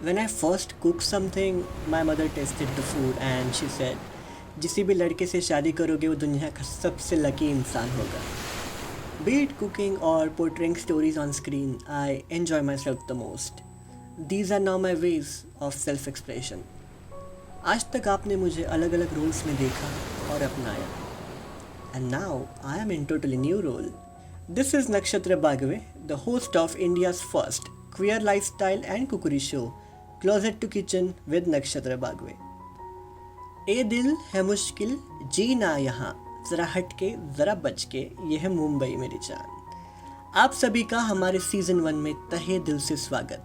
When I first cooked something, my mother tasted the food and she said, जिसी भी लड़के से शादी करोगे वो दुनिया का सबसे लकी इंसान होगा. Be it cooking or portraying stories on screen, I enjoy myself the most. These are now my ways of self-expression. आज तक आपने मुझे अलग अलग रोल्स में देखा और अपनाया. And now I am in totally new role. This is Nakshatra Bagwe, the host of India's first queer lifestyle and cookery show, Closet to Kitchen with Nakshatra Bagwe. ए दिल है मुश्किल जीना यहाँ, ज़रा हट के ज़रा बच के, ये है मुंबई मेरी जान. आप सभी का हमारे सीज़न 1 में तहे दिल से स्वागत.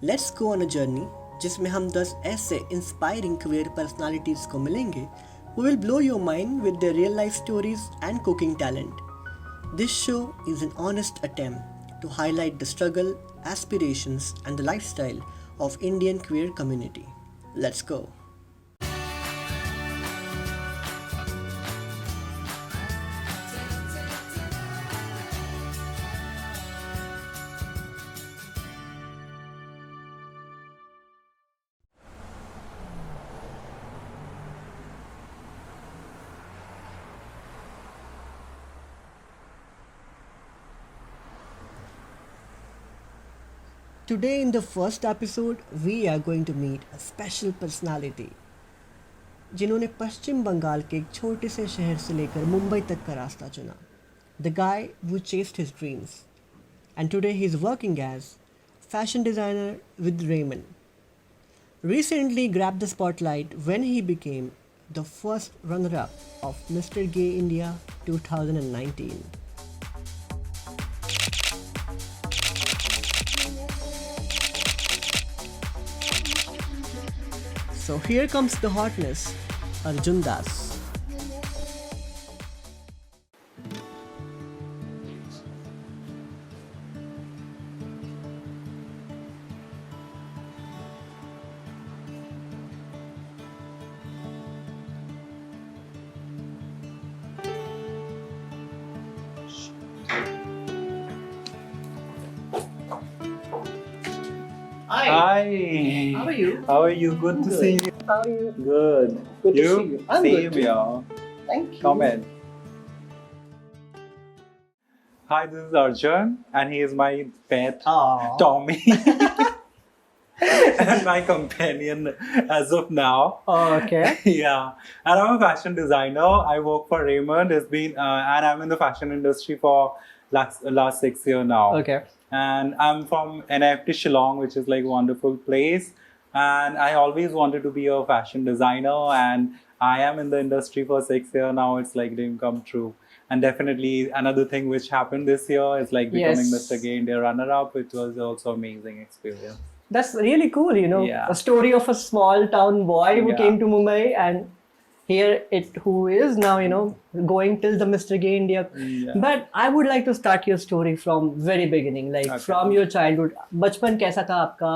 Let's go on a journey जिसमें हम 10 ऐसे इंस्पायरिंग क्वेयर पर्सनालिटीज़ को मिलेंगे who will blow your mind with their real life stories and cooking talent. This show is an honest attempt to highlight the struggle, aspirations, and the lifestyle of Indian queer community. Let's go. Today in the first episode, we are going to meet a special personality जिन्होंने पश्चिम बंगाल के एक छोटे से शहर से लेकर मुंबई तक का रास्ता चुना. The guy who chased his dreams. And today he is working as fashion designer with Raymond. Recently grabbed the spotlight when he became the first runner-up of Mr. Gay India 2019. So here comes the hotness, Arjun Das. Hi. Hi. How are you? How are you? Good to Good. see you. How are you? Good. Good to see you. I'm Same good too. here. Thank you. Come in. Hi, this is Arjun, and he is my pet, Aww. Tommy, and my companion as of now. Oh, okay. Yeah, and I'm a fashion designer. I work for Raymond. It's been, and I'm in the fashion industry for last 6 years now. Okay. And I'm from NFT Shillong, which is like a wonderful place. And I always wanted to be a fashion designer, and I am in the industry for 6 years now. It's like dream come true. And definitely another thing which happened this year is like becoming Yes. Mr. Gay India runner-up, which was also amazing experience. That's really cool, you know. Yeah. A story of a small town boy who Yeah. came to Mumbai and here it who is now, you know, going till the Mr. Gay India. Yeah. But I would like to start your story from very beginning, like Okay. from your childhood. बचपन कैसा था आपका?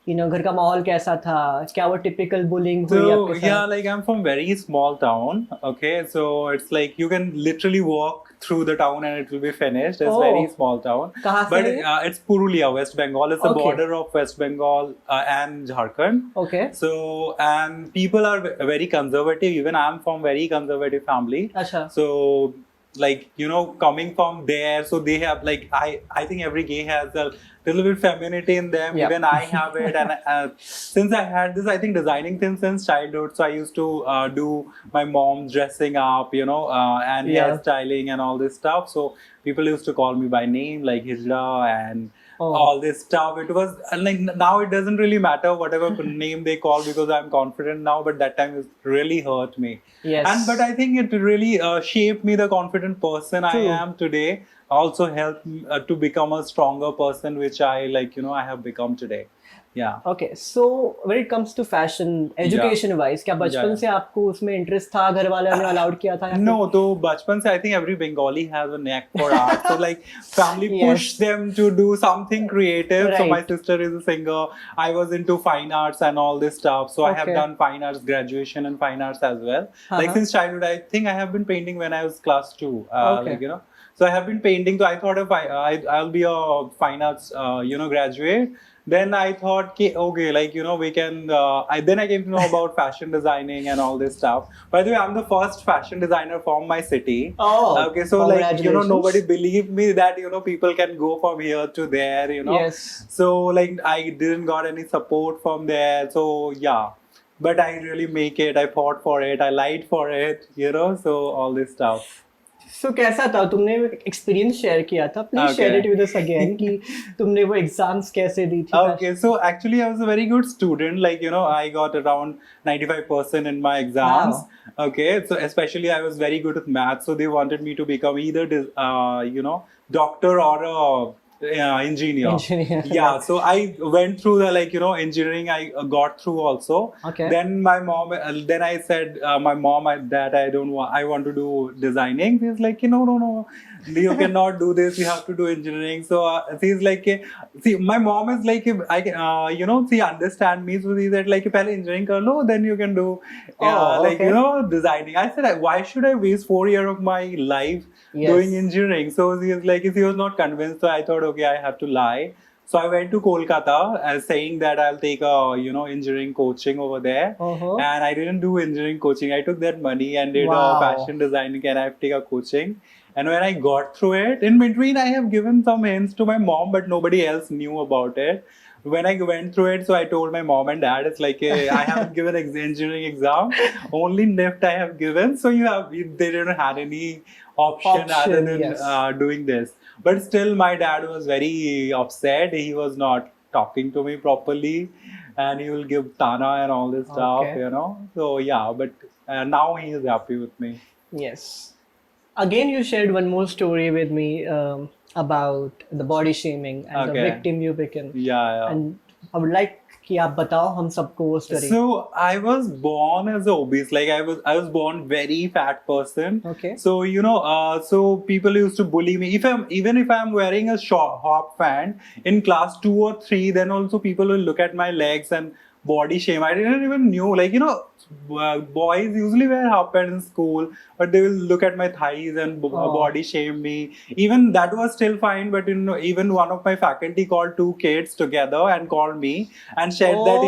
You know, घर का माहौल कैसा था? क्या वो typical bullying हुई So आपके साथ? yeah, like I'm from very small town. Okay, so it's like you can literally walk through the town and it will be finished. It's Oh. very small town. कहाँ से But है ये? it's Purulia, West Bengal. It's the Okay. border of West Bengal and Jharkhand. Okay. So and people are very conservative. Even I'm from very conservative family. अच्छा. So like you know coming from there, so they have like I think every gay has a little bit femininity in them. Yeah. Even I have it, and since I had this, I think designing things since childhood. So I used to do my mom's dressing up, you know, and Yeah. hairstyling and all this stuff. So people used to call me by name like Hijra and Oh. all this stuff. It was and like now it doesn't really matter whatever name they call because I'm confident now. But that time it really hurt me. Yes. And but I think it really shaped me the confident person I True. am today. Also helped to become a stronger person, which I like. You know, I have become today. Yeah. Okay, so when it comes to fashion, education wise, क्या बचपन Yeah. से आपको उसमें interest था? घर वाले ने allowed किया था? या No, तो बचपन से I think every Bengali has a knack for art. So like family Yes. pushed them to do something creative. So my Right. sister is a singer. I was into fine arts and all this stuff. So I have Okay. done fine arts graduation and fine arts as well. Like Uh-huh. since childhood, I think I have been painting when I was class 2. Okay. Like you know. So I have been painting. So I thought if I'll be a fine arts, graduate. then I thought, okay, like, we can. Then I came to know about fashion designing and all this stuff. By the way, I'm the first fashion designer from my city. Oh, Okay, so like, nobody congratulations. believed me that people can go from here to there. Yes. So like, I didn't got any support from there. So yeah, but I really make it. I fought for it. I lied for it. So all this stuff. सो कैसा था तुमने experience share किया था please share it Okay. With us again कि तुमने वो exams कैसे दी थी Okay, so actually, I was a very good student. Like, I got around 95% in my exams. Wow. Okay, so especially I was very good with math. So they wanted me to become either, doctor or a engineer. Engineer. Yeah, so I went through the, like, engineering. I got through also. Okay. Then my mom, then I said, my mom, that I don't want, I want to do designing. She's like, no, you cannot do this. You have to do engineering. So she's like, see, my mom is like, I can, she understand me. So she said like, "Pehle engineering kar lo, then you can do, Oh, like, okay. designing." I said, why should I waste 4 years of my life Yes. doing engineering? So she was not convinced. So I thought, okay, I have to lie. So I went to Kolkata saying that I'll take a, engineering coaching over there. Uh-huh. And I didn't do engineering coaching. I took that money and did Wow. fashion designing, and I have to take a coaching. And when I got through it, in between, I have given some hints to my mom, but nobody else knew about it. When I went through it, so I told my mom and dad, it's like, I haven't given engineering exam, only NIFT I have given. So they didn't have any option other than yes. doing this. But still, my dad was very upset. He was not talking to me properly, and he will give Tana and all this stuff, Okay. So yeah, but now he is happy with me. Yes. Again, you shared one more story with me about the body shaming and the Okay. victim you became. Yeah. And I would like कि आप बताओ हम सबको वो story. So I was born as a obese. Like, I was born very fat person. Okay. So so people used to bully me. Even if I'm wearing a short hop pant in class 2 or 3, then also people will look at my legs and body shame. I didn't even knew, like, boys usually wear half pants in school, but they will look at my thighs and body shame me. Even that was still fine, but even one of my faculty called 2 kids together and called me and said that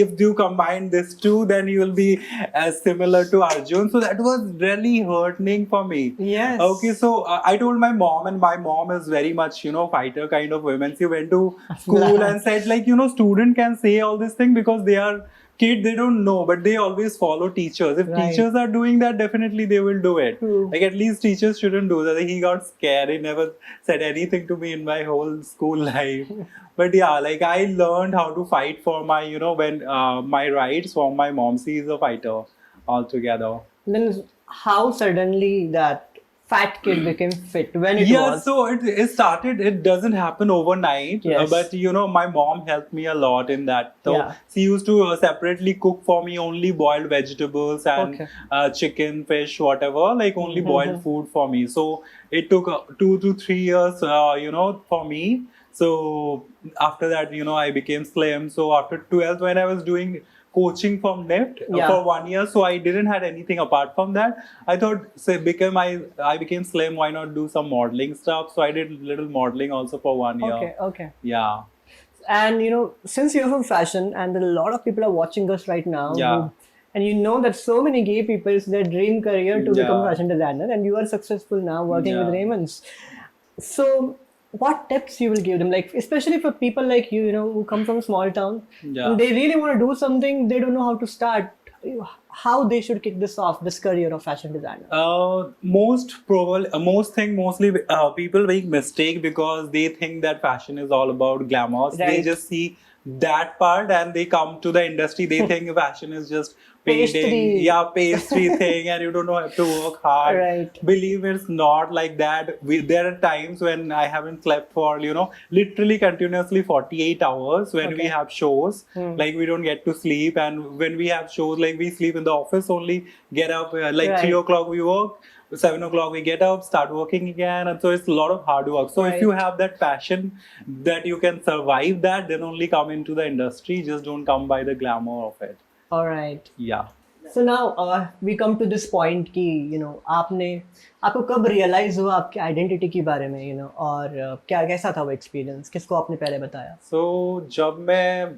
if you combine these two, then you will be as similar to Arjun. So that was really hurting for me. Yes. Okay, so I told my mom, and my mom is very much fighter kind of women. She went to school and said, like, student can say all this thing because they are kid, they don't know, but they always follow teachers. If Right. teachers are doing that, definitely they will do it. True. Like, at least teachers shouldn't do that. He got scared. He never said anything to me in my whole school life. But yeah, like, I learned how to fight for my, when my rights from my mom. She is a fighter altogether. Then how suddenly that fat kid became fit when it Yeah, was? so it started, it doesn't happen overnight, Yes. but my mom helped me a lot in that. So Yeah. she used to separately cook for me only boiled vegetables and Okay. chicken, fish, whatever, like only boiled food for me. So it took 2 to 3 years, for me. So after that, I became slim. So after 12th, when I was doing coaching from NIFT Yeah. for 1 year, so I didn't had anything apart from that. I thought, I became slim, why not do some modeling stuff? So I did little modeling also for 1 year. Okay. Yeah. And since you're from fashion and a lot of people are watching us right now, Yeah. and that so many gay people, it's their dream career to become a Yeah. fashion designer, and you are successful now working with Yeah. Raymond's. So what tips you will give them, like especially for people like you, who come from a small town, Yeah. and they really want to do something, they don't know how to start, how they should kick this off, this career of fashion designer? Mostly people make mistake because they think that fashion is all about glamour. They Right. just see that part and they come to the industry. They think fashion is just painting, pastry thing, and you don't have to work hard. Right. Believe me, it's not like that. There are times when I haven't slept for literally continuously 48 hours when we Okay. have shows. Like, we don't get to sleep, and when we have shows, like, we sleep in the office only, get up like Right. 3 o'clock we work, 7 o'clock we get up, start working again, and so it's a lot of hard work. So if you Right. have that passion that you can survive that, then only come into the industry. Just don't come by the glamour of it. All right. Yeah. So now we come to this point कि आपने आपको कब realise हुआ आपके identity के बारे में और क्या कैसा था वो एक्सपीरियंस, किसको आपने पहले बताया? सो जब मैं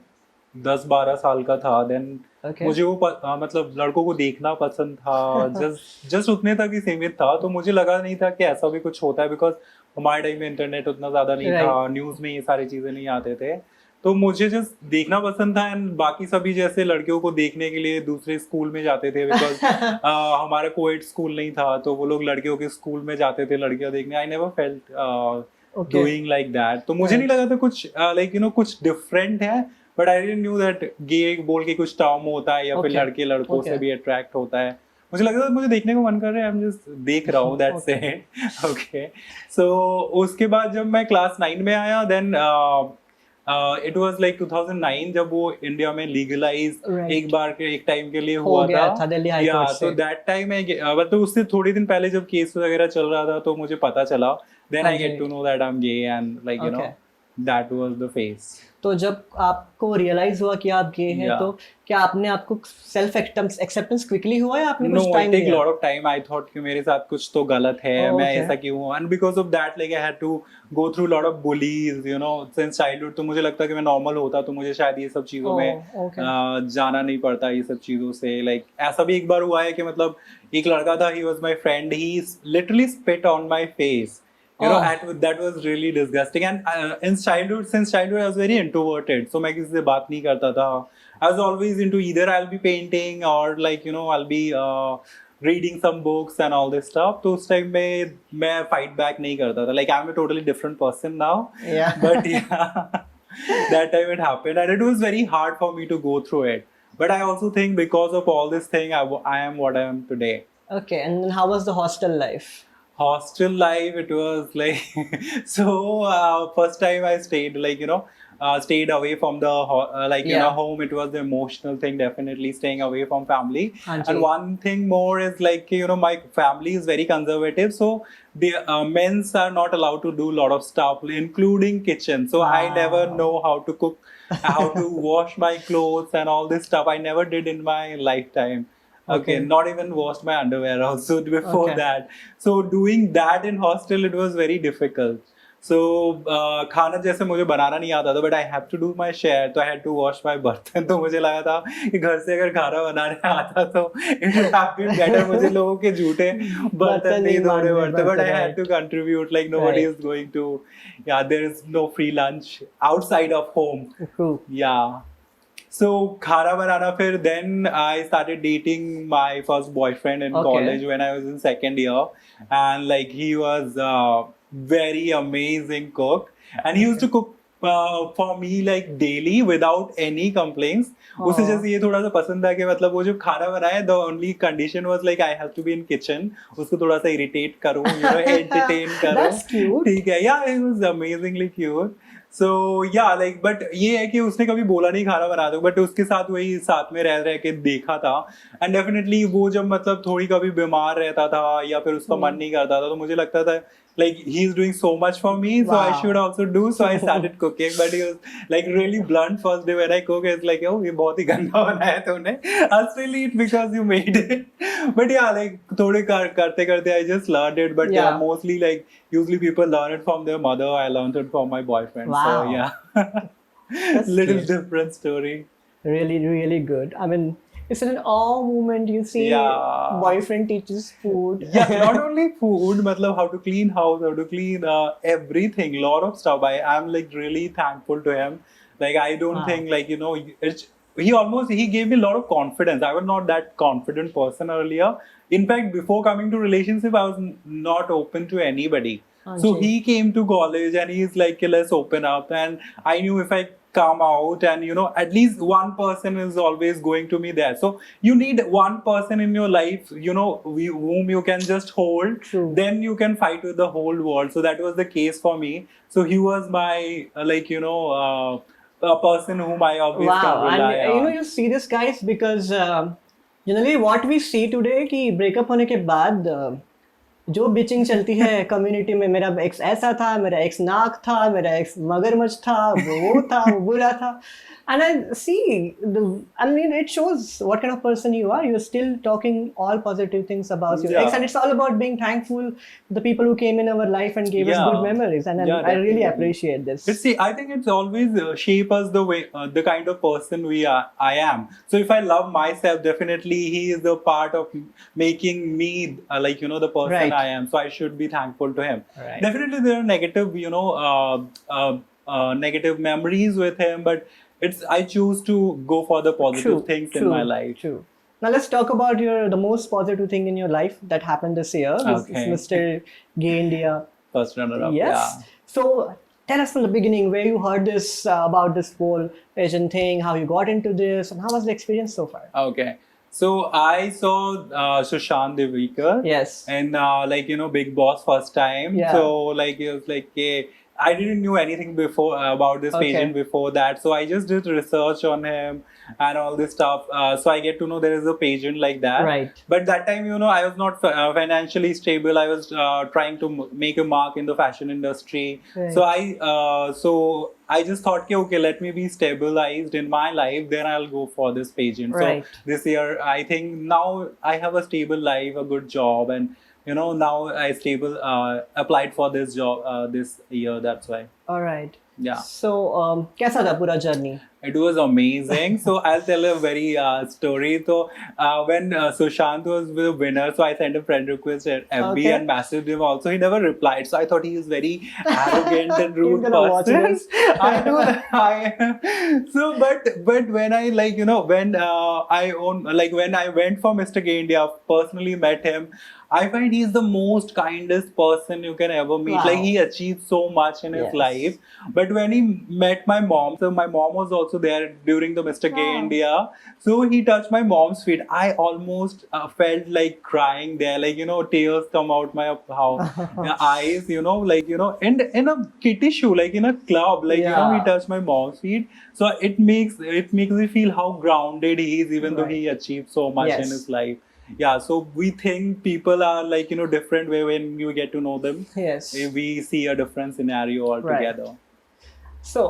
10-12 साल का था देन Okay. मुझे वो मतलब लड़कों को देखना पसंद था, जस्ट जस्ट उतने तक ही सीमित था। तो मुझे लगा नहीं था कि ऐसा भी कुछ होता है, बिकॉज हमारे टाइम में इंटरनेट उतना ज़्यादा नहीं Right. था, न्यूज़ में ये सारी चीज़ें नहीं आते थे। तो मुझे जस्ट देखना पसंद था, एंड बाकी सभी जैसे लड़कियों को देखने के लिए दूसरे स्कूल में जाते थे, बिकॉज हमारा कोएड स्कूल नहीं था, तो वो लोग लड़कियों के स्कूल में जाते थे लड़कियां देखने। I never felt doing like that. तो मुझे नहीं लगा था कुछ कुछ डिफरेंट है, but I didn't knew that gay बोल के कुछ टर्म होता है या फिर लड़के लड़कों से भी अट्रैक्ट होता है। मुझे लगा था मुझे देखने को मन कर रहा है, आई एम जस्ट देख रहा हूँ, दैट्स इट। ओके, सो उसके बाद जब मैं क्लास 9 में आया देन इट वाज लाइक 2009 जब वो इंडिया में लीगलाइज एक बार के एक टाइम के लिए हुआ था दिल्ली हाई कोर्ट से। तो दैट टाइम तो उससे थोड़े दिन पहले जब केस वगैरह चल रहा था तो मुझे पता चला, then I get to know that I am gay and like that was the phase. तो जब आपको रियलाइज हुआ कि आप गे हैं, तो क्या आपने आपको सेल्फ एक्सेप्टेंस क्विकली हुआ या आपने कुछ टाइम लिया? No, it took lot of time. I thought कि मेरे साथ कुछ तो गलत है, मैं ऐसा क्यों हूँ, and because of that like I had to go through lot of bullies, since childhood। तो मुझे लगता कि मैं नॉर्मल होता तो मुझे शायद ये सब चीजों में जाना नहीं पड़ता ये सब चीजों से। लाइक ऐसा भी एक बार हुआ है कि मतलब एक लड़का था, he was my friend, he literally spit on my face। that was really disgusting, and since childhood I was very introverted, so मैं किसी से बात नहीं करता था। I was always into either I'll be painting or I'll be reading some books and all this stuff। तो उस time में मैं fight back नहीं करता था, like I'm a totally different person now, but that time it happened and it was very hard for me to go through it, but I also think because of all this thing I am what I am today. Okay, and then how was the hostel life? Hostel life, it was like so first time I stayed stayed away from the home. It was the emotional thing, definitely staying away from family. And one thing more is my family is very conservative, so the men's are not allowed to do a lot of stuff including kitchen, so I never know how to cook, how to wash my clothes and all this stuff I never did in my lifetime. Okay, not even washed my underwear also before that. So doing that in hostel, it was very difficult. So खाना जैसे मुझे बनाना नहीं आता था, but I have to do my share, तो I had to wash my बर्तन। तो मुझे लगा था कि घर से अगर खाना बनाने आता तो it would have been better। मुझे लोगों के झूठे बर्तन नहीं धोने पड़ते, but I had to contribute, like nobody is going to, there is no free lunch outside of home। Yeah। So khana banana, फिर then I started dating my first boyfriend in college when I was in second year, and like he was a very amazing cook, and he used to cook for me like daily without any complaints। उसे जैसे ये थोड़ा सा पसंद था कि मतलब वो जो खाना बनाए, the only condition was like I have to be in kitchen, उसको थोड़ा सा irritate करूँ, entertain करूँ। ठीक है, yeah, it was amazingly cute। So yeah, like but ये है कि उसने कभी बोला नहीं खाना बना दो, but उसके साथ वही साथ में रह रह के देखा था, and definitely वो जब मतलब थोड़ी कभी बीमार रहता था या फिर उसका मन नहीं करता था, तो मुझे लगता था like he's doing so much for me, so I should also do, so I started cooking। But he was like really blunt first day when I cook, it's like, oh ये बहुत ही गंदा बनाया तूने, I'll still eat because you made it। but yeah, like थोड़े करते करते I just learned it, but mostly like usually people learn it from their mother, I learned it from my boyfriend। So yeah, little different story। Really, really good। I mean, it's an awe moment, you see, boyfriend teaches food। Yeah, not only food, matlab how to clean house, how to clean everything, lot of stuff। I'm like really thankful to him। Like I don't think like he gave me a lot of confidence। I was not that confident person earlier। In fact, before coming to relationship, I was not open to anybody। So he came to college and he's like, let's open up, and I knew if I come out and at least one person is always going to be there, so you need one person in your life whom you can just hold। Then you can fight with the whole world। So that was the case for me। So he was my a person whom I always can rely on। You see this, guys, because generally what we see today कि breakup होने के बाद जो bitching चलती है community में, मेरा x ऐसा था, मेरा एक्स नाक था, मेरा एक्स मगरमच्छ था, वो था, वो बुरा था. And I see, I mean, it shows what kind of person you are. You're still talking all positive things about your ex, and Yeah, it's all about being thankful to the people who came in our life and gave us good yeah, memories. And yeah, I really definitely. appreciate But this. see, I think it's always shape us the way, the kind of person we are. I am. So if I love myself, definitely he is the part of making me like the person Right. I am. So I should be thankful to him. Right. Definitely, there are negative, negative memories with him, but it's I choose to go for the positive True, things in my true, life. true. Now let's talk about the most positive thing in your life that happened this year. This is Okay, Mr. Gay India. first runner up. Yes. Yeah. So tell us from the beginning where you heard this about this whole Asian thing, how you got into this, and how was the experience so far? Okay. So I saw Sushant Devikar Yes. and Big Boss first time. Yeah. So like it was like I didn't know anything before about this pageant Okay. before that. So I just did research on him and all this stuff. So I get to know there is a pageant like that. Right. But that time, I was not financially stable. I was trying to make a mark in the fashion industry. Right. So I just thought, okay, let me be stabilized in my life, then I'll go for this pageant. Right. So this year, I think now I have a stable life, a good job, and now I stable applied for this job this year. That's why. All right. Yeah. So कैसा था पूरा journey? It was amazing. So I'll tell a very story. So when Sushant was the winner, so I sent a friend request at FB Okay. and messaged him also. He never replied. So I thought he is very arrogant and rude He's gonna watch person. this. I know that. So but when I when I own when I went for Mr. Gay India, personally met him. I find he's the most kindest person you can ever meet. Wow. Like he achieved so much in his Yes. life. But when he met my mom, so my mom was also there during the Mr. Gay Wow. India. So he touched my mom's feet. I almost felt like crying there. Like, tears come out my eyes, and in a kitty shoe, like in a club, like, Yeah. he touched my mom's feet. So it makes me feel how grounded he is, even though Right. he achieved so much in Yes. his life. Yeah, so we think people are like, different way when you get to know them. Yes. We see a different scenario altogether. So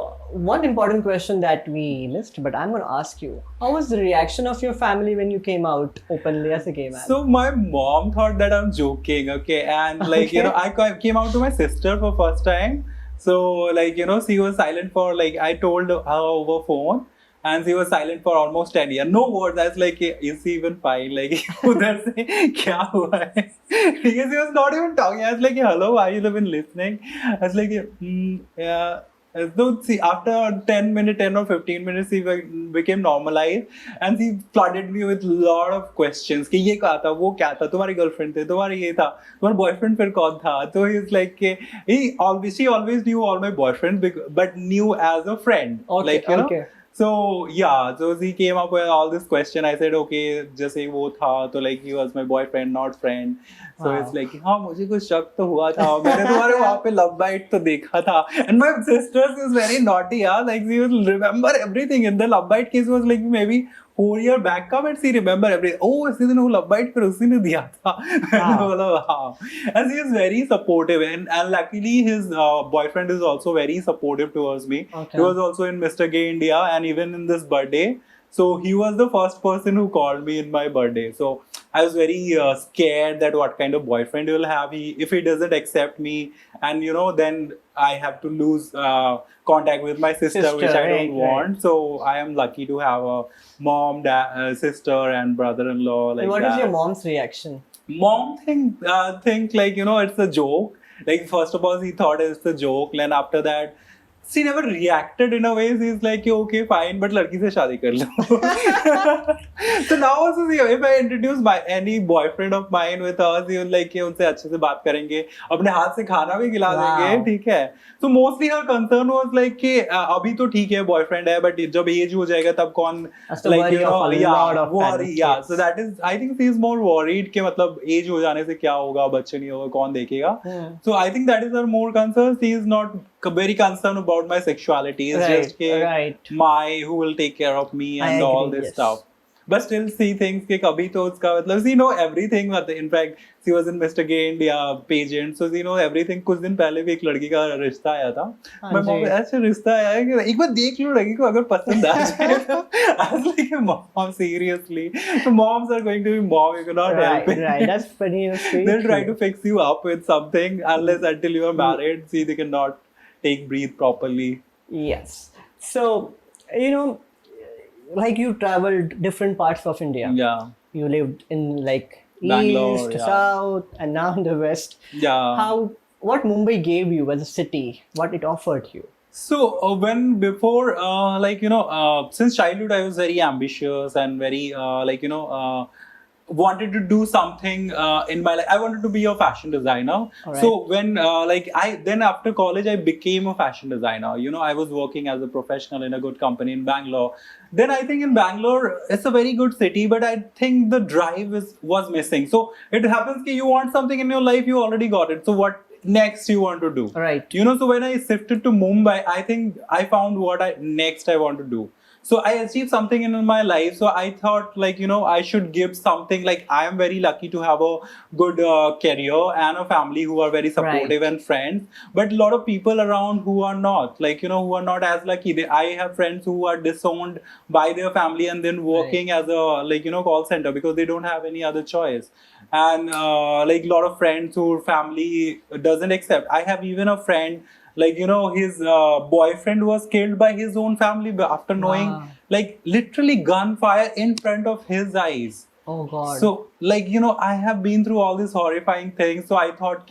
one important question that we missed, but I'm going to ask you: how was the reaction of your family when you came out openly as a gay man? So my mom thought that I'm joking, okay, and like Okay. I came out to my sister for first time. So like she was silent for like I told her over phone, and she was silent for almost 10 years. No words. I was like, is he even fine? Like उधर से क्या हुआ है? Because he was not even talking. I was like, hello, are you even listening? I was like, yeah. So see, after 10 or 15 minutes, he became normalized, and he flooded me with lot of questions. कि ये क्या था, वो क्या था, तुम्हारी girlfriend थे, तुम्हारा ये था, तुम्हारा boyfriend फिर कौन था? So he's like, she always knew all my boyfriends, but knew as a friend. Okay, Like okay. So yeah, so he came up with all this question. I said, okay, just say वो था, तो like he was my boyfriend, not friend. So Wow. it's like, हाँ मुझे कुछ शक तो हुआ था, मैंने तुम्हारे वहाँ पे love bite तो देखा था. And my sister is very naughty, yeah. Like she will remember everything. And the love bite case was like maybe 4 years back का, but she remember everything. Oh, इसी दिन वो love bite फिर उसी ने दिया था. मैंने बोला हाँ. And she is very supportive, and luckily his boyfriend is also very supportive towards me. Okay. He was also in Mr. Gay India, and even in this birthday. So he was the first person who called me in my birthday. So I was very scared that what kind of boyfriend he will have. If he doesn't accept me, and then I have to lose contact with my sister, which I don't want. So I am lucky to have a mom, sister, and brother-in-law like And what that. is your mom's reaction? Mom think like it's a joke. Like first of all, he thought it's a joke, and after that, she never reacted in a way. She's like, okay, fine, but लड़की से शादी कर लो. So now also, see, if I introduce any boyfriend of mine with her, she will like कि उनसे अच्छे से बात करेंगे, अपने हाथ से खाना भी खिला देंगे, ठीक है. So mostly her concern was like कि अभी तो ठीक है boyfriend है, but जब age हो जाएगा तब कौन That's the worry of a lot of worry, parents, yeah. yes. So that is, I think she is more worried कि मतलब age हो जाने से क्या होगा, बच्चे नहीं होगा, कौन देखेगा. So I think that is her more concern. She is not very concerned about my sexuality. It's Right, just कि right. who will take care of me and I all agree, this yes. stuff. but still see things कि कभी तो उसका मतलब she know everything, मतलब in fact she was in Mr. Gay India pageant, so she know everything. कुछ दिन पहले भी एक लड़की का रिश्ता आया था, मैं मॉम ऐसे रिश्ता आया है कि एक बार देख लो लड़की को, अगर पसंद आ जाए तो I was like mom seriously, so moms are going to be mom, you cannot help it. Right, that's funny and sweet. They'll try to fix you up with something unless until you are married, see they cannot take breathe properly. Yes. So, you know, like you traveled different parts of India. Yeah. You lived in like Bangalore, east, yeah. south, and now in the west. Yeah. What Mumbai gave you as a city, what it offered you? So when before since childhood I was very ambitious and very wanted to do something in my life. I wanted to be a fashion designer. Alright. So when I then after college I became a fashion designer. You know, I was working as a professional in a good company in Bangalore. Then I think in Bangalore it's a very good city, but I think the drive was missing. So it happens that you want something in your life, you already got it. So what next you want to do? Right. You know, so when I shifted to Mumbai, I think I found what I want to do. So I achieved something in my life. So I thought I should give something. Like I am very lucky to have a good career and a family who are very supportive and friends. But a lot of people around who are not who are not as lucky. I have friends who are disowned by their family and then working as a call center because they don't have any other choice. And a lot of friends whose family doesn't accept. I have even a friend his boyfriend was killed by his own family after knowing literally gunfire in front of his eyes. Oh God. So I have been through all these horrifying things, so I thought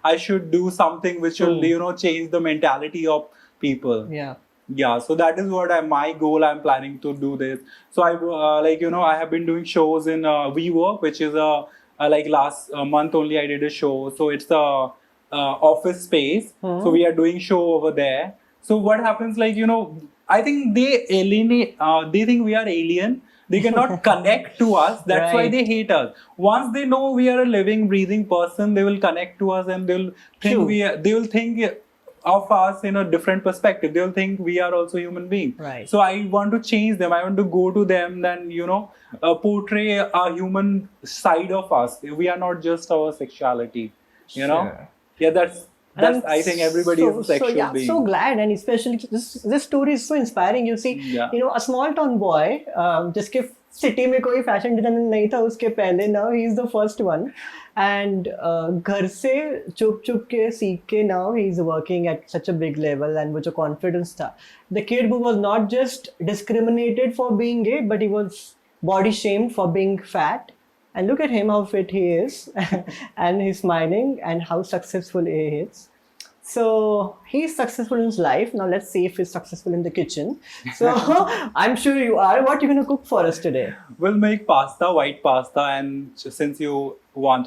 I should do something which will change the mentality of people. Yeah, so that is what my goal. I'm planning to do this. So I have been doing shows in WeWork, which is last month only I did a show. So it's a office space. So we are doing show over there. So what happens I think they alienate, they think we are alien. They cannot connect to us. That's why they hate us. Once they know we are a living, breathing person, they will connect to us and they'll think they will think of us in a different perspective. They'll think we are also human beings. Right. So I want to change them. I want to go to them, then portray a human side of us. We are not just our sexuality. You know. Yeah, that's I think everybody is a sexual being. So glad, and especially this story is so inspiring. You see, a small town boy, जिसके city में कोई fashion designer नहीं था उसके पहले, now he is the first one, and घर से चुप के सीख के now he is working at such a big level, and वो जो confidence था, the kid who was not just discriminated for being gay, but he was body shamed for being fat. And look at him, how fit he is, and he's smiling, and how successful he is. So he's successful in his life. Now let's see if he's successful in the kitchen. So I'm sure you are. What are you going to cook for us today? We'll make pasta, white pasta, and since you want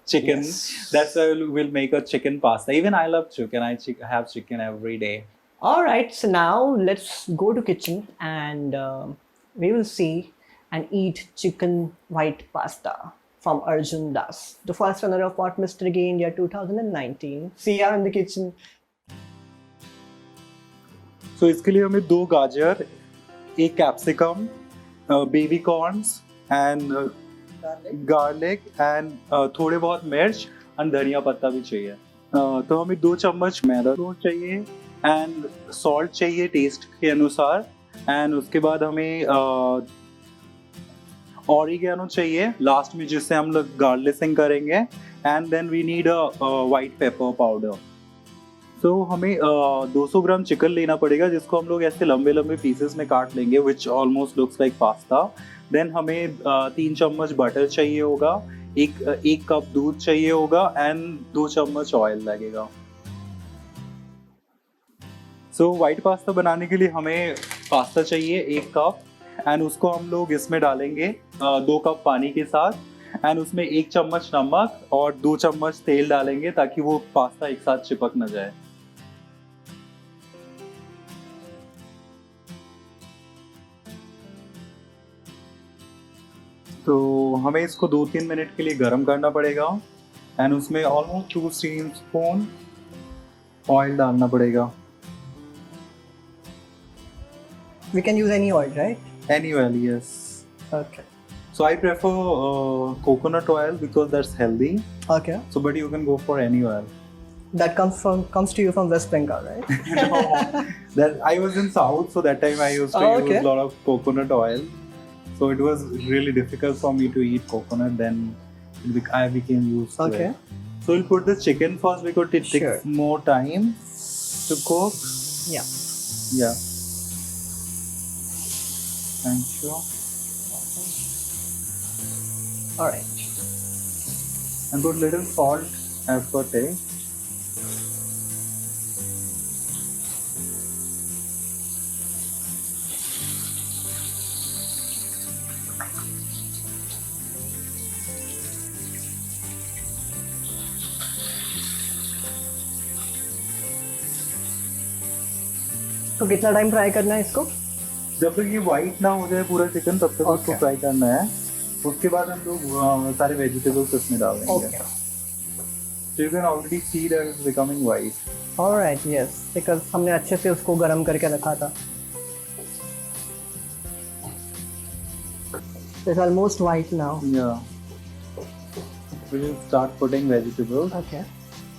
chicken, that's why we'll make a chicken pasta. Even I love chicken. I have chicken every day. All right. So now let's go to kitchen and we will see and eat chicken white pasta from Arjun Das, the first runner of What Mr. Gay India 2019. See you in the kitchen. So इसके लिए हमें 2 गाजर, 1 capsicum, baby corns and garlic and थोड़े बहुत मिर्च और धनिया पत्ता भी चाहिए. तो हमें 2 चम्मच मैदा चाहिए एंड सॉल्ट चाहिए टेस्ट के अनुसार. एंड उसके बाद हमें ऑरिगेनो चाहिए लास्ट में, जिससे हम लोग गार्लिशिंग करेंगे. And then we need a white pepper powder. तो हमें 200 ग्राम चिकन लेना पड़ेगा, जिसको हम लोग ऐसे लंबे लंबे पीसेस में काट लेंगे, which almost looks like pasta. Then हमें 3 चम्मच बटर चाहिए होगा, एक कप दूध चाहिए होगा एंड 2 चम्मच ऑयल लगेगा. सो वाइट पास्ता बनाने के लिए हमें पास्ता चाहिए 1 कप एंड उसको हम लोग इसमें डालेंगे 2 कप पानी के साथ. एंड उसमें 1 चम्मच नमक और 2 चम्मच तेल डालेंगे ताकि वो पास्ता एक साथ चिपक न जाए. तो हमें इसको 2-3 मिनट के लिए गर्म करना पड़ेगा एंड उसमें ऑलमोस्ट 2 टीस्पून ऑयल डालना पड़ेगा. We can use any oil, right? Any oil, yes. Okay. So I prefer coconut oil because that's healthy. Okay. So, but you can go for any oil. That comes to you from West Bengal, right? No, that I was in South, so that time I used to Okay. use a lot of coconut oil. So it was really difficult for me to eat coconut. Then I became used to Okay. it. So we'll put the chicken first because it Sure. takes more time to cook. Yeah. Yeah. Thank you. All right. And put little salt as per taste. तो कितना time fry करना है इसको? जब तक ये white ना हो जाए पूरा चिकन तब तक उसको Okay. फ्राई करना है. उसके बाद हम लोग सारे वेजिटेबल्स इसमें डाल देंगे. Okay. So you can already see that it's becoming white. All right. Yes. Because हमने अच्छे से उसको गरम करके रखा था. It's almost white now. Yeah. We will start putting vegetables. Okay.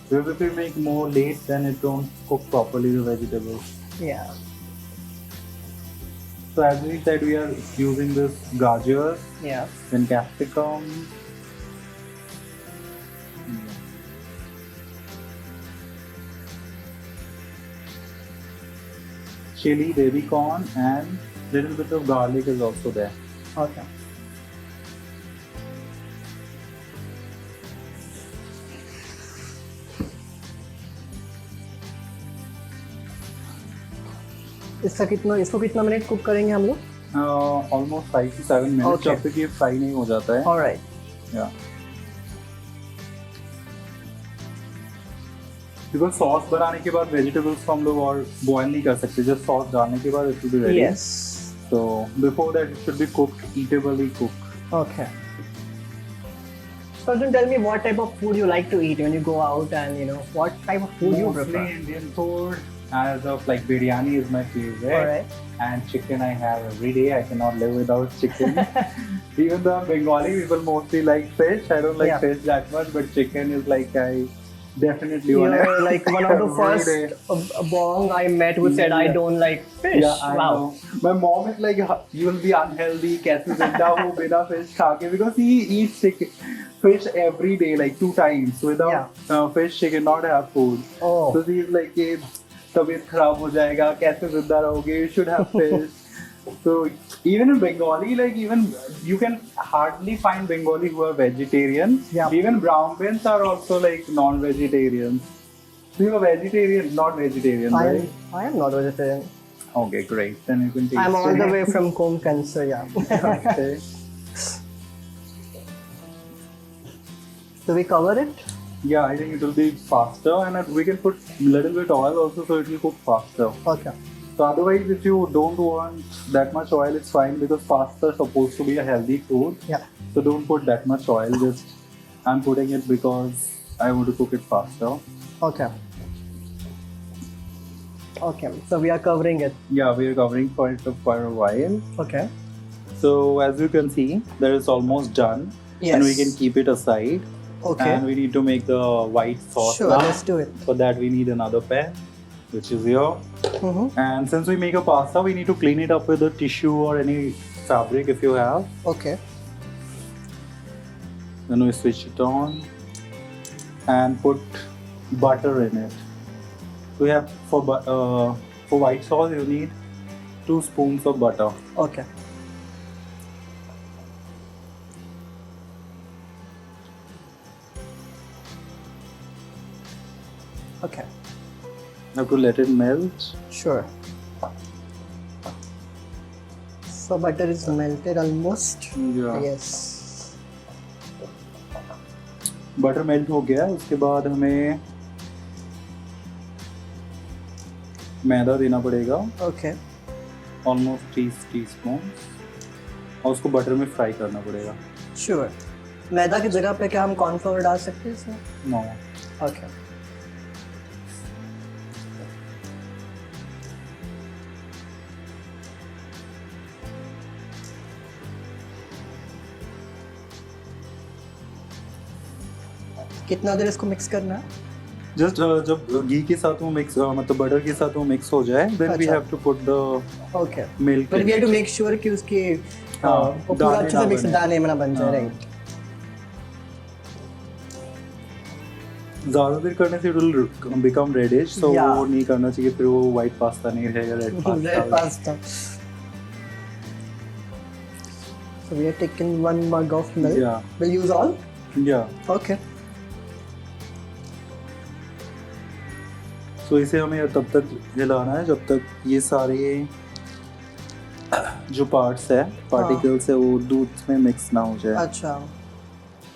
Because if we make more late, then it don't cook properly the vegetables. Yeah. So as we said, we are using this gajar, Yeah. then capsicum. Chili, baby corn, and little bit of garlic is also there. Okay. इसको कितना minute cook करेंगे हम लोग? Almost 5 to 7 minutes. Okay. जब तक ये fry नहीं हो जाता है. All right. Yeah. Because sauce बनाने के बाद वेजिटेबल्स को हम लोग और बॉयल नहीं कर सकते. जस्ट सॉस डालने के बाद it will be ready. Yes. So before that it should be cooked, eatably cooked. Okay. So Arjun, tell me what type of food you like to eat when you go out, and what type of food you Mostly prefer. Indian food. As of like biryani is my favorite. All right. And chicken I have every day. I cannot live without chicken. Even though Bengali people mostly like fish, I don't like Yeah. fish that much. But chicken is like I definitely want You're like one of the every day. first bong I met who said I Yeah. don't like fish. Yeah, I Wow. know. My mom is like, you will be unhealthy. कैसे जिंदा हो बिना fish खा के? Because he eats fish every day, like 2 times. Without fish, she cannot have food. Oh. So she is like, तबीयत खराब हो जाएगा, कैसे जिंदा रहोगे? You should have fish. So even in Bengali, like even you can hardly find Bengali who are vegetarian. Yeah. Even brown beans are also like non-vegetarians. So you are vegetarian, not vegetarian, right? I am not vegetarian. Okay, great. Then you can taste I'm all it. the way from Konkan, so yeah. Okay. Do we cover it? Yeah, I think it will be faster, and we can put little bit oil also, so it will cook faster. Okay. So otherwise, if you don't want that much oil, it's fine because pasta is supposed to be a healthy food. Yeah. So don't put that much oil. Just I'm putting it because I want to cook it faster. Okay. Okay. So we are covering it. Yeah, we are covering for it for a while. Okay. So as you can see, that is almost done, Yes. and we can keep it aside. Okay. And we need to make the white sauce Sure. now. Let's do it. For that, we need another pan, which is here. Mm-hmm. And since we make a pasta, we need to clean it up with a tissue or any fabric if you have. Okay. Then we switch it on and put butter in it. We have for white sauce, you need 2 spoons of butter. Okay. Okay. You have to let it melt. Sure. So butter is melted almost. Yeah. Yes. Butter melt हो गया. उसके बाद हमें मैदा देना पड़ेगा. Okay. Almost 3 teaspoon. और उसको butter में फ्राई करना पड़ेगा. Sure. मैदा की जगह पे क्या हम कॉर्नफ्लोर डाल सकते हैं इसमें? No. Okay. कितना देर इसको मिक्स करना है? जस्ट जब घी के साथ वो मिक्स मतलब बटर के साथ वो मिक्स हो जाए देन वी अच्छा। Have to put the okay, milk but we have to make sure कि उसके वो पूरा दाने अच्छे ना से मिक्स बने। दाने ना बन जाए, हाँ। राइट? ज्यादा देर करने से it will become reddish, so Yeah. वो नहीं करना चाहिए, फिर वो व्हाइट पास्ता नहीं रहेगा, red Red pasta. pasta. So we are taking 1 mug of milk. Yeah. We'll use all? या Okay. सो इसे हमें तब तक हिलाना है जब तक ये सारे जो पार्ट्स है पार्टिकल्स है वो दूध में मिक्स ना हो जाए। अच्छा,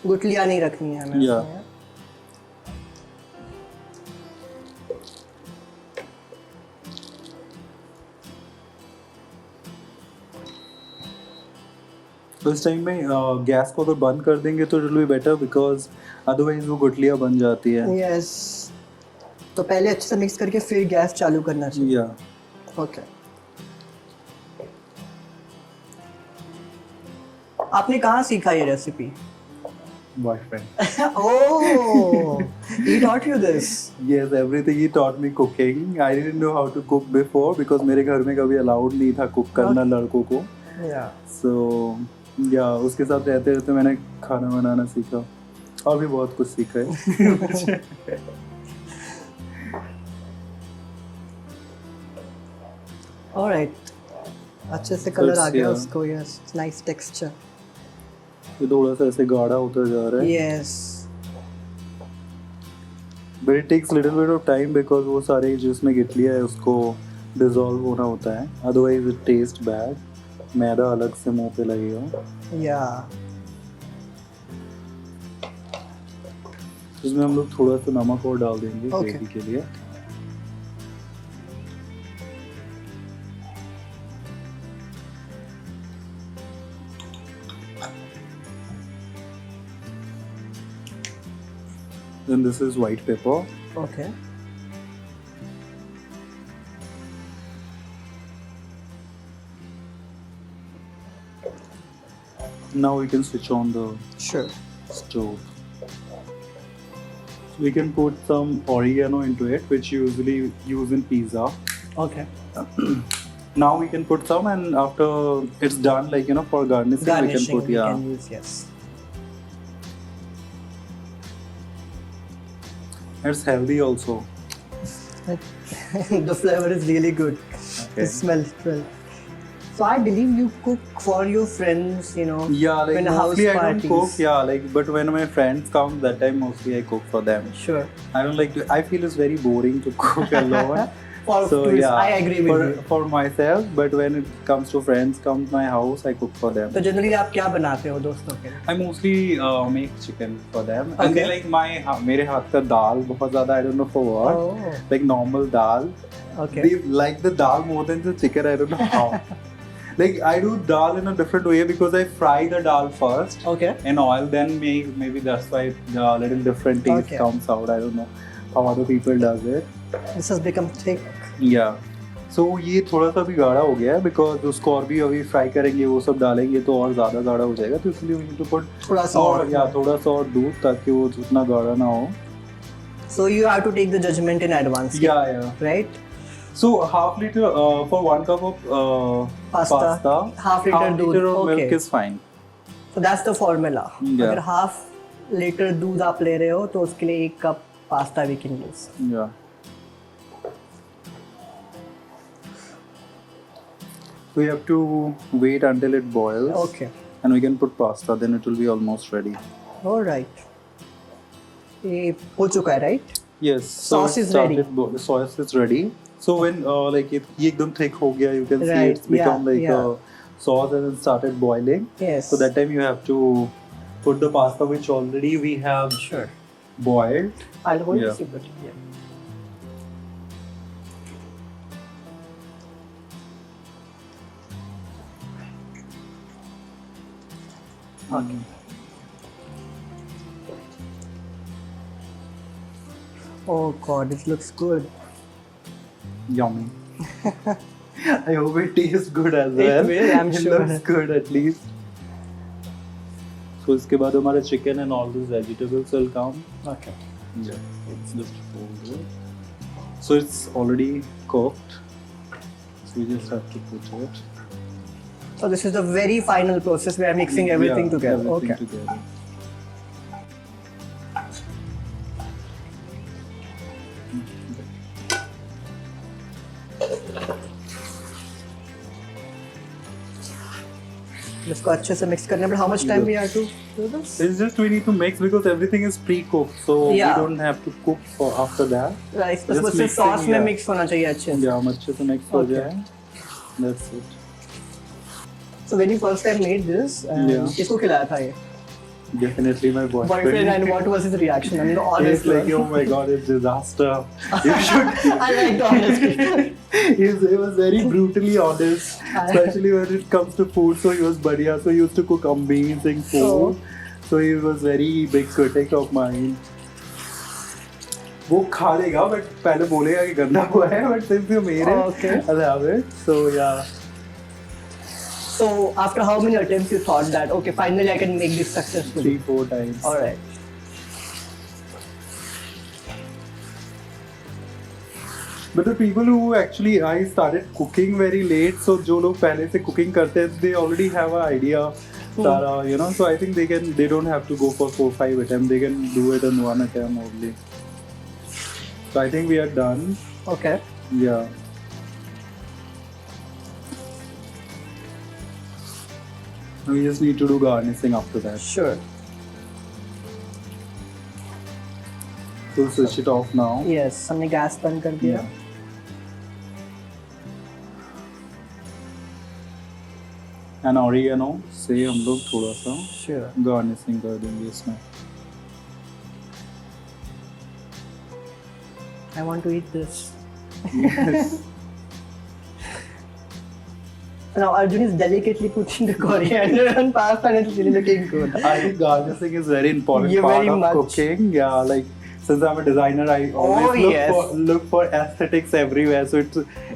गुठलियाँ नहीं रखनी है हमें Yeah. इसमें। तो इस टाइम में गैस को अगर बंद कर देंगे तो it will be better because otherwise वो गुठलियाँ बन जाती है। Yes. तो पहले अच्छे से मिक्स करके फिर गैस चालू करना चाहिए। या ओके। आपने कहाँ सीखा ये recipe? Boyfriend. Oh, he taught you this. Yes, everything he taught me cooking. I didn't know how to cook before because मेरे घर में कभी अलाउड नहीं था कुक करना लड़कों को। Yeah. So उसके साथ रहते रहते मैंने खाना बनाना सीखा और भी बहुत कुछ सीखा है। Alright. अच्छे से कलर आ गया yeah. उसको। Yes, nice texture. ये थोड़ा सा ऐसे गाढ़ा होता जा रहा है। Yes. But it takes little bit of time because वो सारे जो इसमें गिटलियाँ है उसको डिसॉल्व होना होता है, otherwise it tastes bad. मैदा अलग से मुंह पे लगेगा। Yeah. इसमें हम लोग थोड़ा सा नमक और डाल देंगे Okay. ग्रेवी के लिए। Then this is white pepper. Okay. Now we can switch on the Sure. stove. We can put some oregano into it, which you usually use in pizza. Okay. Now we can put some, and after it's done, like for garnishing, Garnishing we can put we can use, yes. It's healthy also. The flavor is really good. Okay. The smell. So I believe you cook for your friends, Yeah, like when house mostly I don't parties. cook. Yeah, like but when my friends come, that time mostly I cook for them. Sure. I don't like to. I feel it's very boring to cook alone. For tourists, I agree with you. For myself, but when it comes to friends come to my house, I cook for them. तो generally आप क्या बनाते हो दोस्तों के लिए? I mostly make chicken for them, Okay. and they like मेरे हाथ का दाल बहुत ज़्यादा, I don't know for what, Oh, like normal dal. okay. They like the dal more than the chicken. I don't know how. Like I do dal in a different way because I fry the dal first Okay. in oil, then maybe that's why the little different taste Okay. comes out. I don't know how other people does it. This has become thick. Yeah. So ये थोड़ा सा भी गाढ़ा हो गया है because उसको और भी अभी फ्राई करेंगे, वो सब डालेंगे तो और ज़्यादा गाढ़ा हो जाएगा, तो इसलिए we need to put थोड़ा सा और। थोड़ा सा और दूध ताकि वो उतना गाढ़ा ना हो। So you have to take the judgment in advance. Yeah. Right? So half liter for 1 cup of pasta, half liter दूध, of okay. milk is fine. So that's the formula. Yeah. अगर half liter दूध आप ले रहे हो तो उसके लिए 1 cup pasta we can use. Yeah. We have to wait until it boils. Okay. And we can put pasta, then it will be almost ready. All right. ये हो चुका है, right? Yes. Sauce is ready. Sauce is ready. So when like ये एकदम thick हो गया, you can see Right. it's become Yeah, yeah. sauce and it started boiling. Yes. So that time you have to put the pasta which already we have Sure. boiled. I'll hold Yeah. this a bit. Yeah. Okay. Oh God, it looks good. Yummy. I hope it tastes good as It well. will, I'm it sure. looks good at least. So इसके बाद हमारा chicken and all these vegetables will come. Okay. Yeah, it's just fold it. So it's already cooked. So we just have to put it. So this is the very final process where mixing everything together. Everything Okay. together. इसको अच्छे से mix करने पर how much time we have to do this? It's just we need to mix because everything is pre-cooked, so Yeah. we don't have to cook for after that. Right. Just बस सिर्फ mixing, sauce में yeah. mix होना चाहिए अच्छे से. Yeah, अच्छे से mix हो Okay. जाए. That's it. So when you first time made this, Yeah. किसको खिलाया था ये? Definitely my Boyfriend, and what was his reaction? I mean, the He's honest like, one. oh my god, it's disaster. You should. I like the honesty. He was very brutally honest, especially when it comes to food. So he was badhiya. So he used to cook amazing food. So he was very big critic of mine. वो खा लेगा but पहले बोलेगा कि गंदा हुआ है but since you made it, Okay. I'll have it. So yeah. So after how many attempts you thought that okay, finally I can make this successfully? 3-4 times. All right. But the people who actually I started cooking very late, so जो लोग पहले से cooking करते हैं, they already have an idea. Tara, you know, so I think they don't have to go for 4-5 attempts. They can do it in one attempt only. So I think we are done. Okay. Yeah. We just need to do garnishing after that. Sure. So switch it off now. Yes. हमने gas बंद कर दिया. Yeah. And oregano से हम लोग थोड़ा सा Sure. garnishing कर देंगे इसमें. I want to eat this. Yes. Now Arjun is delicately putting the coriander on pasta and it's really looking good. I think garnishing is very important Yeah, part very of much. cooking. Yeah, like since I'm a designer, I always yes. look for aesthetics everywhere. So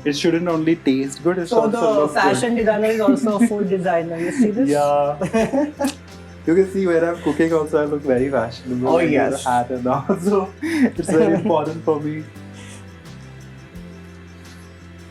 it shouldn't only taste good. It So also the looks fashion designer is also a food designer. You see good. this? Yeah. You can see when I'm cooking also I look very fashionable. Oh, I wear yes. a hat and all. So it's very important for me.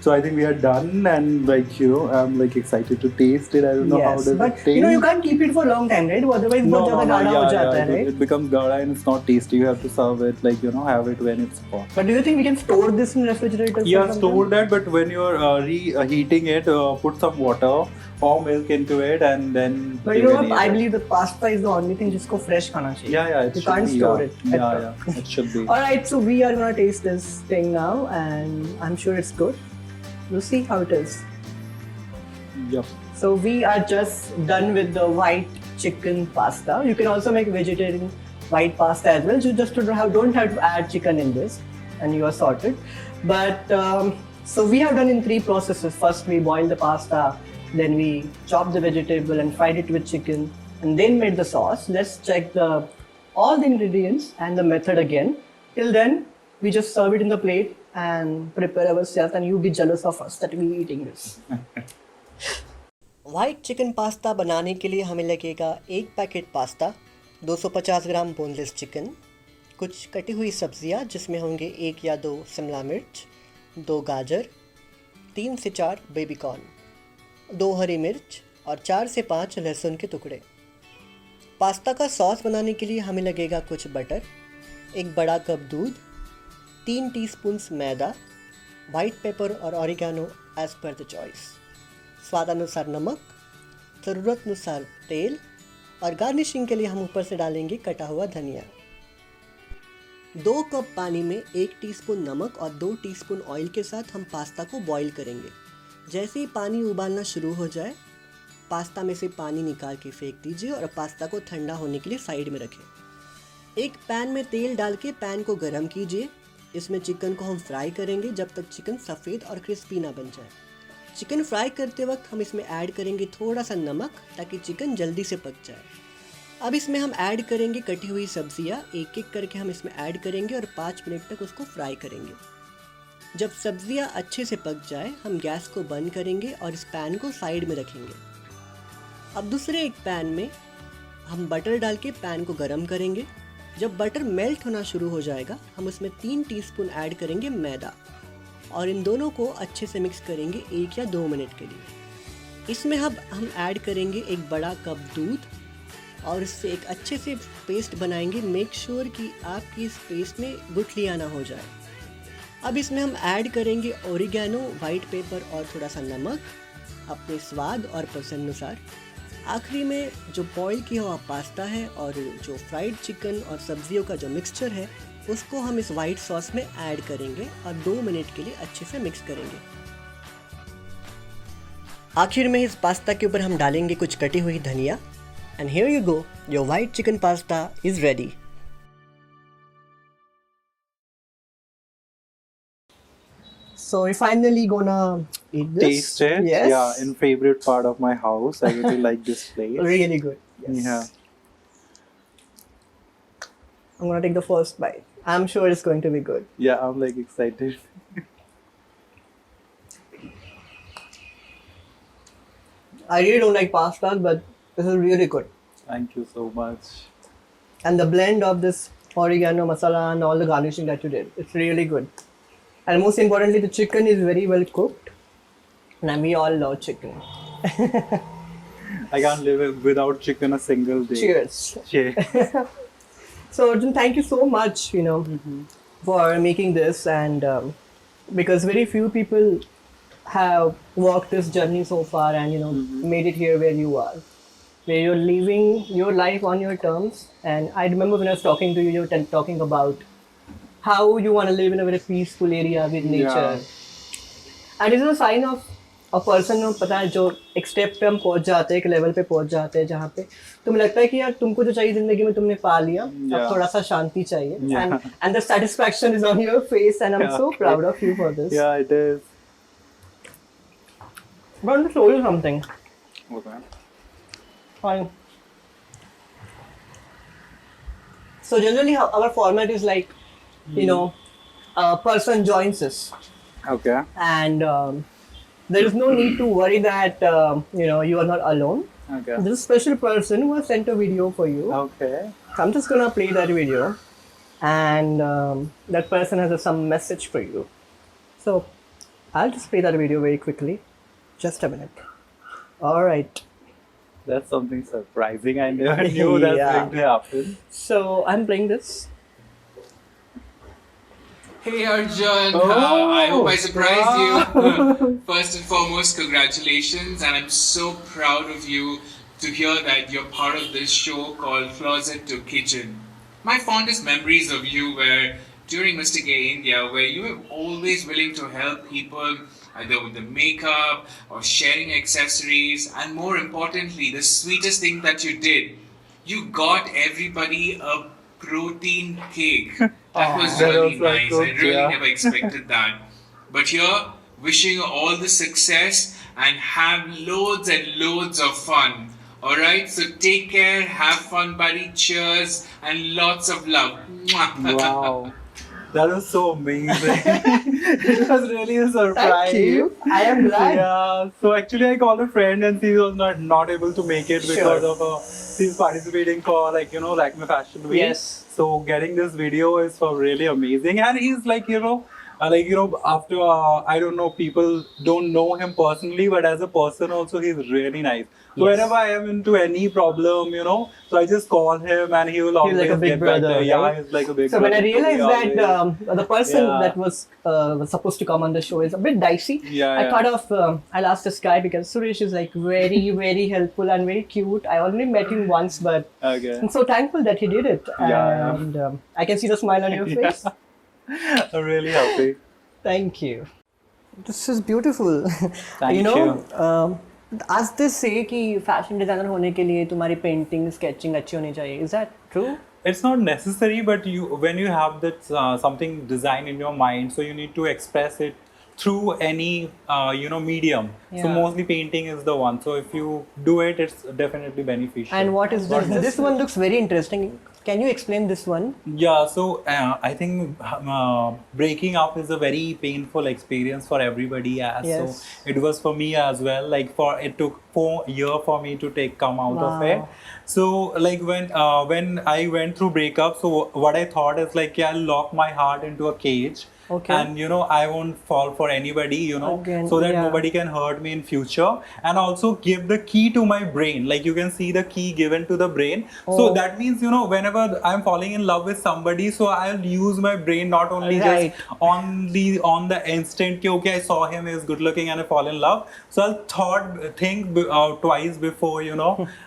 So I think we are done and like you know I'm like excited to taste it. I don't know how Yes, does but it taste. you know you can't keep it for a long time, right? Otherwise बहुत ज़्यादा गाढ़ा हो जाता है, right? It becomes gaada and it's not tasty. You have to serve it like you know have it when it's hot. But do you think we can store this in refrigerator? Yeah, store that, but when you're reheating it, put some water or milk into it and then. But you know what? I believe the pasta is the only thing जिसको fresh खाना चाहिए. Yeah, it You should can't be, store yeah. it. Yeah, it should be. Alright, so we are gonna taste this thing now, and I'm sure it's good. We'll see how it is. Yep. So we are just done with the white chicken pasta. You can also make vegetarian white pasta as well. You just don't have to add chicken in this, and you are sorted. But so we have done in 3 processes. First we boiled the pasta, then we chopped the vegetable and fried it with chicken, and then made the sauce. Let's check all the ingredients and the method again. Till then, we just serve it in the plate and prepare ourselves, and you'll be jealous of us that we're eating this. White chicken pasta बनाने के लिए हमें लगेगा 1 packet pasta, 250 ग्राम boneless chicken, कुछ कटी हुई सब्जियां जिसमें होंगे 1 या 2 शिमला मिर्च, 2 गाजर, 3 से 4 बेबी कॉर्न, 2 हरी मिर्च और 4 से 5 लहसुन के टुकड़े। पास्ता का सॉस बनाने के लिए हमें लगेगा कुछ बटर, 1 बड़ा कप दूध, 3 टीस्पून्स मैदा, वाइट पेपर और oregano as per the choice, स्वादानुसार नमक, ज़रूरतनुसार तेल और गार्निशिंग के लिए हम ऊपर से डालेंगे कटा हुआ धनिया। 2 कप पानी में 1 टीस्पून नमक और 2 टीस्पून ऑयल के साथ हम पास्ता को बॉईल करेंगे। जैसे ही पानी उबालना शुरू हो जाए, पास्ता में से पानी निकाल के फेंक दीजिए और पास्ता को ठंडा होने के लिए साइड में रखें। एक पैन में तेल डाल के पैन को गर्म कीजिए। इसमें चिकन को हम फ्राई करेंगे जब तक चिकन सफ़ेद और क्रिस्पी ना बन जाए। चिकन फ्राई करते वक्त हम इसमें ऐड करेंगे थोड़ा सा नमक ताकि चिकन जल्दी से पक जाए। अब इसमें हम ऐड करेंगे कटी हुई सब्जियां, एक एक करके हम इसमें ऐड करेंगे और 5 मिनट तक उसको फ्राई करेंगे। जब सब्जियां अच्छे से पक जाए हम गैस को बंद करेंगे और इस पैन को साइड में रखेंगे। अब दूसरे एक पैन में हम बटर डाल के पैन को गरम करेंगे। जब बटर मेल्ट होना शुरू हो जाएगा हम उसमें 3 टीस्पून ऐड करेंगे मैदा और इन दोनों को अच्छे से मिक्स करेंगे 1 या 2 मिनट के लिए। इसमें हम ऐड करेंगे एक बड़ा कप दूध और इससे एक अच्छे से पेस्ट बनाएंगे। मेक श्योर कि आपकी इस पेस्ट में गुठलियाँ ना हो जाए। अब इसमें हम ऐड करेंगे ओरिगैनो, वाइट पेपर और थोड़ा सा नमक अपने स्वाद और पसंद अनुसार। आखिरी में जो बॉईल किया हुआ पास्ता है और जो फ्राइड चिकन और सब्जियों का जो मिक्सचर है उसको हम इस वाइट सॉस में ऐड करेंगे और 2 मिनट के लिए अच्छे से मिक्स करेंगे। आखिर में इस पास्ता के ऊपर हम डालेंगे कुछ कटी हुई धनिया। And here you go, your white chicken pasta is ready. So we finally gonna eat this. Taste it. Yes. Yeah, in favorite part of my house. I really like this place. Really good. Yes. Yeah. I'm gonna take the first bite. I'm sure it's going to be good. Yeah, I'm like excited. I really don't like pasta, but this is really good. Thank you so much. And the blend of this oregano masala and all the garnishing that you did, it's really good. And most importantly, the chicken is very well cooked. And we all love chicken. I can't live without chicken a single day. Cheers. Cheers. So Arjun, thank you so much, for making this, and because very few people have walked this journey so far and made it here where you are, where you're living your life on your terms. And I remember when I was talking to you, you were talking about how you want to live in a very peaceful area with nature. Yeah. And it's a sign of a person को पता है जो एक step पे हम पहुंच जाते हैं, एक लेवल पे पहुंच जाते हैं जहाँ पे तुम्हें लगता है कि यार तुमको जो चाहिए जिंदगी में तुमने पा लिया, अब थोड़ा सा शांति चाहिए। And the satisfaction is on your face, and I'm so proud of you for this. Yeah, it is. But I'm going to show you something. Okay. Fine. So generally our format is like, a person joins us. Okay. And there is no need to worry that you are not alone. Okay. There's a special person who has sent a video for you. Okay. So I'm just gonna play that video, and that person has some message for you. So I'll just play that video very quickly. Just a minute. All right. That's something surprising. I never knew that's Yeah. going to happen. So I'm playing this. Hey Arjun, Oh, I hope I surprised wow. you. First and foremost, congratulations, and I'm so proud of you to hear that you're part of this show called Closet to Kitchen. My fondest memories of you were during Mr. Gay India, where you were always willing to help people either with the makeup or sharing accessories, and more importantly, the sweetest thing that you did, you got everybody a protein cake. That was that really was nice. good, I really yeah. never expected that. But here, wishing you all the success and have loads and loads of fun. Alright, so take care, have fun, buddy. Cheers and lots of love. Mwah. Wow. That was so amazing. It was really a surprise. Thank you. I am glad. Yeah. So actually, I called a friend and she was not able to make it because Sure. of she's participating for Lakme Fashion Week. Yes. So getting this video is for really amazing, and he's after I don't know, people don't know him personally, but as a person also he's really nice. So Yes. whenever I am into any problem, so I just call him and he will always like a big get back brother, there. Yeah, right? he's like a big So brother. when I realized He that always- the person Yeah. that was supposed to come on the show is a bit dicey, Yeah, I yeah. thought of I'll ask this guy because Suresh is like very very helpful and very cute. I only met him once, but Okay. I'm so thankful that he did it, Yeah, and I can see the smile on your face. I'm really happy. Thank you. This is beautiful. Thank you know, you. as they say कि fashion designer होने के लिए तुम्हारी painting, sketching अच्छी होनी चाहिए. Is that true? It's not necessary, but when you have that something design in your mind, so you need to express it through any medium. So Yeah. mostly painting is the one. So if you do it, it's definitely beneficial. And what is this? This one looks very interesting. Can you explain this one? Yeah, so I think breaking up is a very painful experience for everybody. As so, Yes. it was for me as well. Like for it took 4 years for me to come out of it. Wow. So like when I went through breakup, so what I thought is like, yeah, I'll lock my heart into a cage. Okay. And I won't fall for anybody, Again, so that yeah. nobody can hurt me in future. And also give the key to my brain, like you can see the key given to the brain. So Oh. that means, whenever I'm falling in love with somebody, so I'll use my brain not only Right. just on the instant, ki, okay, I saw him, he's good looking, and I fall in love. So I'll think twice before,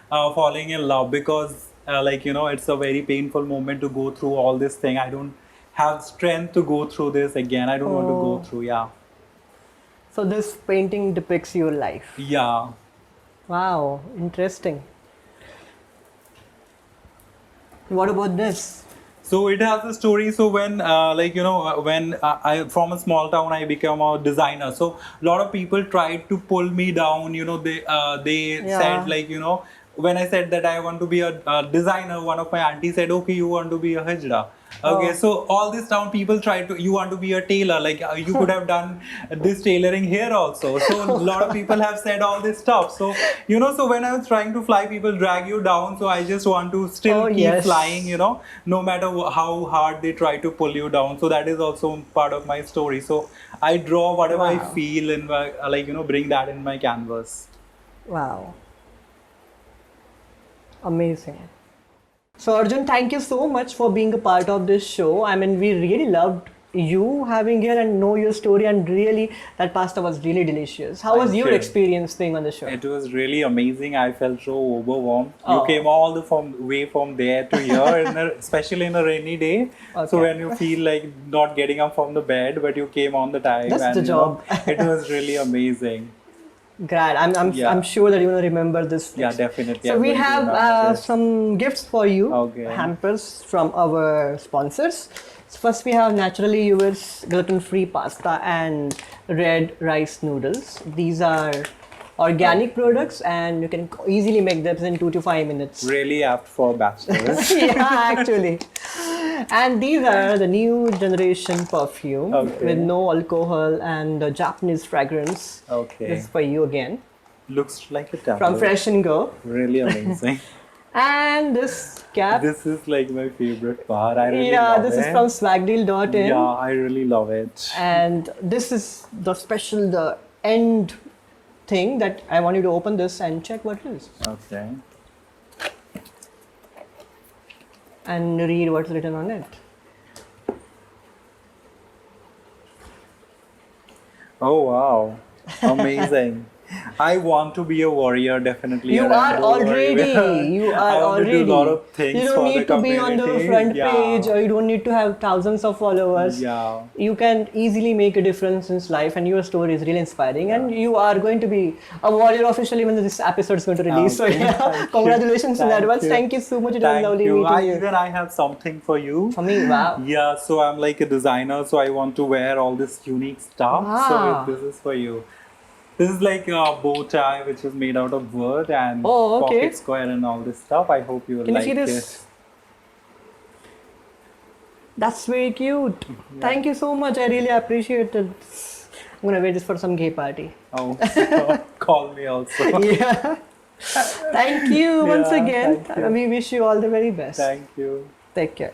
falling in love, because it's a very painful moment to go through all this thing. I don't have strength to go through this again. I don't want to go Oh. through. Yeah. So this painting depicts your life. Yeah. Wow, interesting. What about this? So it has a story. So when, when I from a small town, I become a designer. So a lot of people tried to pull me down. They Yeah. said like, when I said that I want to be a designer, one of my aunties said, okay, you want to be a hijra. Okay, Oh. so all this town people try to, you want to be a tailor, like you could have done this tailoring here also. So a lot of people have said all this stuff. So, so when I was trying to fly, people drag you down. So I just want to still Oh, keep yes. flying, no matter how hard they try to pull you down. So that is also part of my story. So I draw whatever I Wow. feel and bring that in my canvas. Wow. Amazing. So Arjun, thank you so much for being a part of this show. I mean, we really loved you having here and know your story, and really that pasta was really delicious. How was Thank your you. experience being on the show? It was really amazing. I felt so overwhelmed. Oh. You came all the way from there to here, especially in a rainy day. Okay. So when you feel like not getting up from the bed, but you came on the time. That's and, the job. It was really amazing. Glad. Yeah. I'm sure that you're gonna remember this. Yeah, next. definitely. So I'm we going to have remember this. some gifts for you. Okay. Hampers from our sponsors. So first we have Naturally Yours gluten-free pasta and red rice noodles. These are organic products, and you can easily make them in 2 to 5 minutes. Really apt for bachelors. Yeah, actually. And these are the new generation perfume Okay. with no alcohol and a Japanese fragrance. Okay. This is for you again. Looks like a tablet. From Fresh and Go. Really amazing. And this cap. This is like my favorite part. I really Yeah, love this it. is from swagdeal.in. Yeah, I really love it. And this is the end thing that I want you to open this and check what it is. Okay. And read what's written on it. Oh wow, amazing. I want to be a warrior, definitely. You and I are don't worry. already. You are I want already. to do a lot of things You don't for need the to be on the community. front Yeah. page, or you don't need to have thousands of followers. Yeah. You can easily make a difference in life, and your story is really inspiring. And you are going to be a warrior officially when this episode is going to release. Okay. So yeah, Thank congratulations in you. advance. Thank you. Thank you so much. It was Thank lovely you. meeting you. Even I have something for you. For me, wow. Yeah, so I'm like a designer, so I want to wear all this unique stuff. Wow. So this is for you. This is like a bow tie which is made out of wood and Oh, okay. pocket square and all this stuff. I hope you will Can you like see this? it. That's very cute. Thank you so much. I really appreciate it. I'm gonna wear this for some gay party. Oh, call me also. Yeah. Thank you once Yeah, again. thank you. We wish you all the very best. Thank you. Take care.